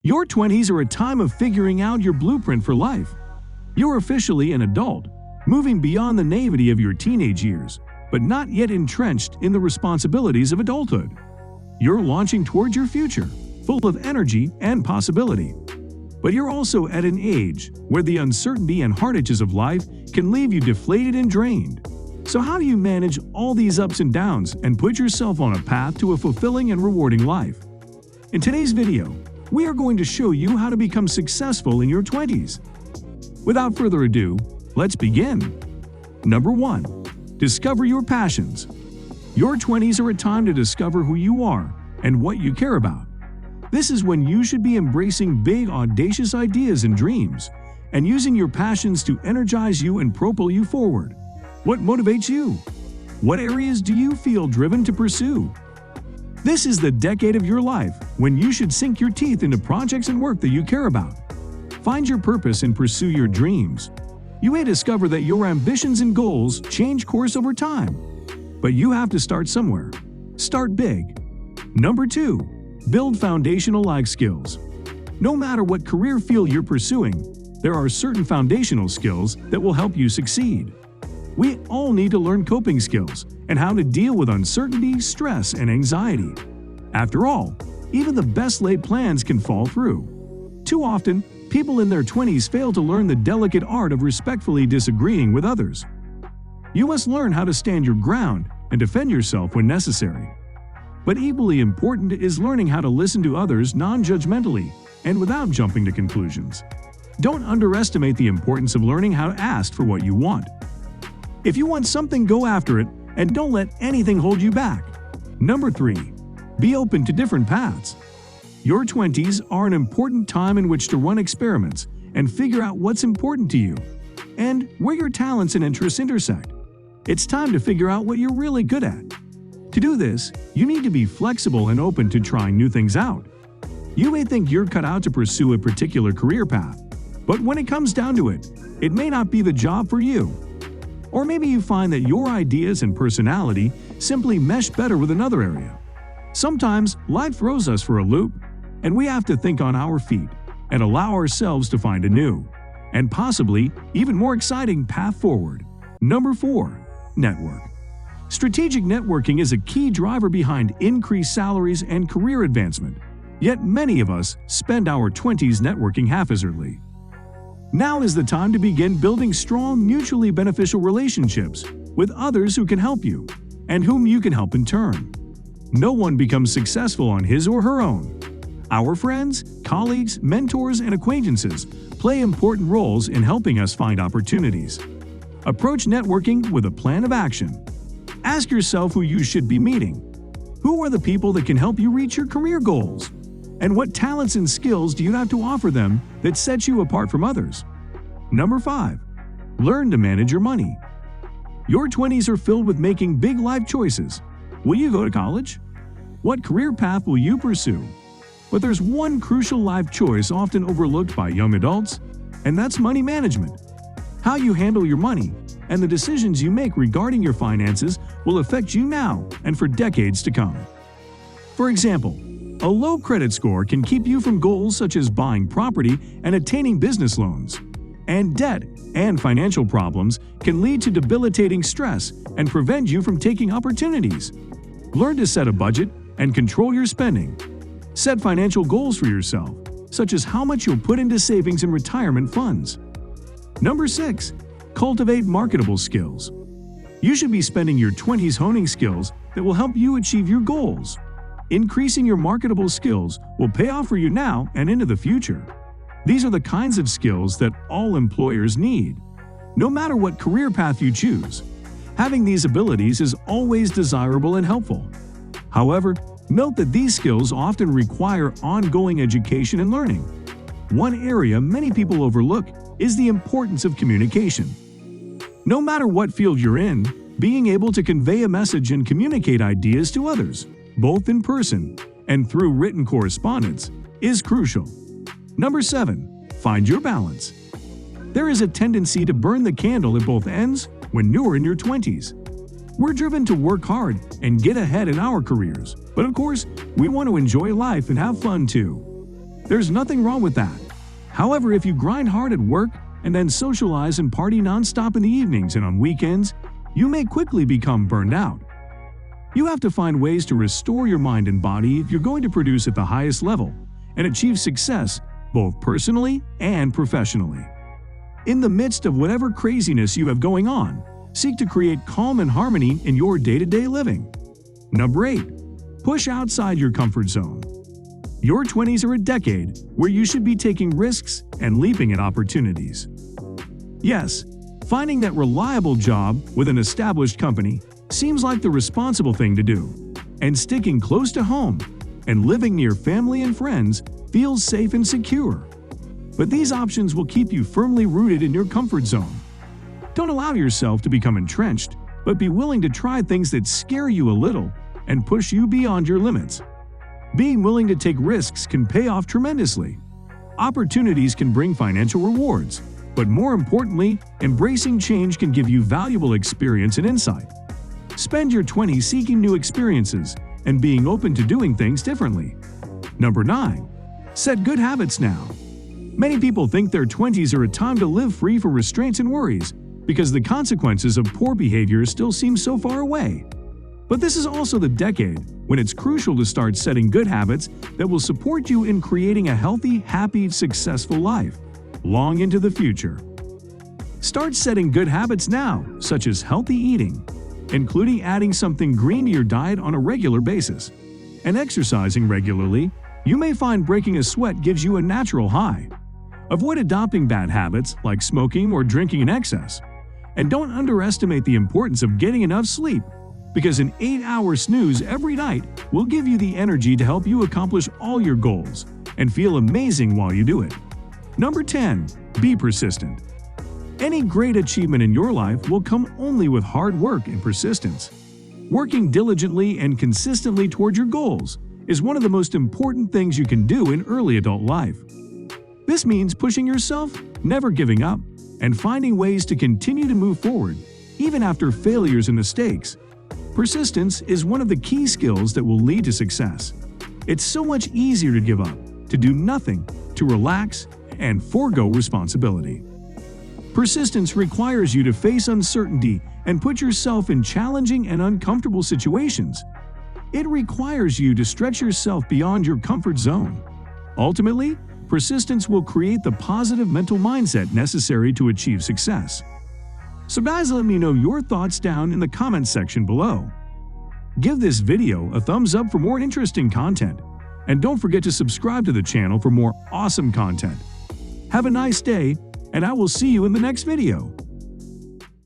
Your 20s are a time of figuring out your blueprint for life. You're officially an adult, moving beyond the naivety of your teenage years, but not yet entrenched in the responsibilities of adulthood. You're launching toward your future, full of energy and possibility. But you're also at an age where the uncertainty and heartaches of life can leave you deflated and drained. So how do you manage all these ups and downs and put yourself on a path to a fulfilling and rewarding life? In today's video, we are going to show you how to become successful in your 20s. Without further ado, let's begin. Number 1. Discover your passions. Your 20s are a time to discover who you are and what you care about. This is when you should be embracing big, audacious ideas and dreams, and using your passions to energize you and propel you forward. What motivates you? What areas do you feel driven to pursue? This is the decade of your life when you should sink your teeth into projects and work that you care about. Find your purpose and pursue your dreams. You may discover that your ambitions and goals change course over time, but you have to start somewhere. Start big. Number 2. Build foundational life skills. No matter what career field you're pursuing, there are certain foundational skills that will help you succeed. We all need to learn coping skills and how to deal with uncertainty, stress, and anxiety. After all, even the best laid plans can fall through. Too often, people in their 20s fail to learn the delicate art of respectfully disagreeing with others. You must learn how to stand your ground and defend yourself when necessary. But equally important is learning how to listen to others non-judgmentally and without jumping to conclusions. Don't underestimate the importance of learning how to ask for what you want. If you want something, go after it and don't let anything hold you back. Number 3. Be open to different paths. Your 20s are an important time in which to run experiments and figure out what's important to you and where your talents and interests intersect. It's time to figure out what you're really good at. To do this, you need to be flexible and open to trying new things out. You may think you're cut out to pursue a particular career path, but when it comes down to it, it may not be the job for you. Or maybe you find that your ideas and personality simply mesh better with another area. Sometimes life throws us for a loop, and we have to think on our feet and allow ourselves to find a new, and possibly even more exciting path forward. Number 4. Network. Strategic networking is a key driver behind increased salaries and career advancement, yet many of us spend our 20s networking haphazardly. Now is the time to begin building strong, mutually beneficial relationships with others who can help you, and whom you can help in turn. No one becomes successful on his or her own. Our friends, colleagues, mentors, and acquaintances play important roles in helping us find opportunities. Approach networking with a plan of action. Ask yourself who you should be meeting. Who are the people that can help you reach your career goals? And what talents and skills do you have to offer them that sets you apart from others? Number 5. Learn to manage your money. Your 20s are filled with making big life choices. Will you go to college? What career path will you pursue? But there's one crucial life choice often overlooked by young adults, and that's money management. How you handle your money and the decisions you make regarding your finances will affect you now and for decades to come. For example, a low credit score can keep you from goals such as buying property and attaining business loans. And debt and financial problems can lead to debilitating stress and prevent you from taking opportunities. Learn to set a budget and control your spending. Set financial goals for yourself, such as how much you'll put into savings and retirement funds. Number 6. Cultivate marketable skills. You should be spending your 20s honing skills that will help you achieve your goals. Increasing your marketable skills will pay off for you now and into the future. These are the kinds of skills that all employers need. No matter what career path you choose, having these abilities is always desirable and helpful. However, note that these skills often require ongoing education and learning. One area many people overlook is the importance of communication. No matter what field you're in, being able to convey a message and communicate ideas to others, both in person and through written correspondence, is crucial. Number 7. Find your balance. There is a tendency to burn the candle at both ends when you're in your 20s. We're driven to work hard and get ahead in our careers, but of course, we want to enjoy life and have fun too. There's nothing wrong with that. However, if you grind hard at work and then socialize and party nonstop in the evenings and on weekends, you may quickly become burned out. You have to find ways to restore your mind and body if you're going to produce at the highest level and achieve success both personally and professionally. In the midst of whatever craziness you have going on, seek to create calm and harmony in your day-to-day living. Number 8. Push outside your comfort zone. Your 20s are a decade where you should be taking risks and leaping at opportunities. Yes, finding that reliable job with an established company seems like the responsible thing to do, and sticking close to home and living near family and friends feels safe and secure. But these options will keep you firmly rooted in your comfort zone. Don't allow yourself to become entrenched, but be willing to try things that scare you a little and push you beyond your limits. Being willing to take risks can pay off tremendously. Opportunities can bring financial rewards, but more importantly, embracing change can give you valuable experience and insight. Spend your 20s seeking new experiences and being open to doing things differently. Number 9. Set good habits now. Many people think their 20s are a time to live free from restraints and worries because the consequences of poor behavior still seem so far away. But this is also the decade when it's crucial to start setting good habits that will support you in creating a healthy, happy, successful life long into the future. Start setting good habits now, such as healthy eating, including adding something green to your diet on a regular basis, and exercising regularly. You may find breaking a sweat gives you a natural high. Avoid adopting bad habits like smoking or drinking in excess. And don't underestimate the importance of getting enough sleep, because an 8-hour snooze every night will give you the energy to help you accomplish all your goals and feel amazing while you do it. Number 10. Be persistent. Any great achievement in your life will come only with hard work and persistence. Working diligently and consistently toward your goals is one of the most important things you can do in early adult life. This means pushing yourself, never giving up, and finding ways to continue to move forward, even after failures and mistakes. Persistence is one of the key skills that will lead to success. It's so much easier to give up, to do nothing, to relax, and forego responsibility. Persistence requires you to face uncertainty and put yourself in challenging and uncomfortable situations. It requires you to stretch yourself beyond your comfort zone. Ultimately, persistence will create the positive mental mindset necessary to achieve success. So guys, let me know your thoughts down in the comments section below. Give this video a thumbs up for more interesting content, and don't forget to subscribe to the channel for more awesome content. Have a nice day, and I will see you in the next video.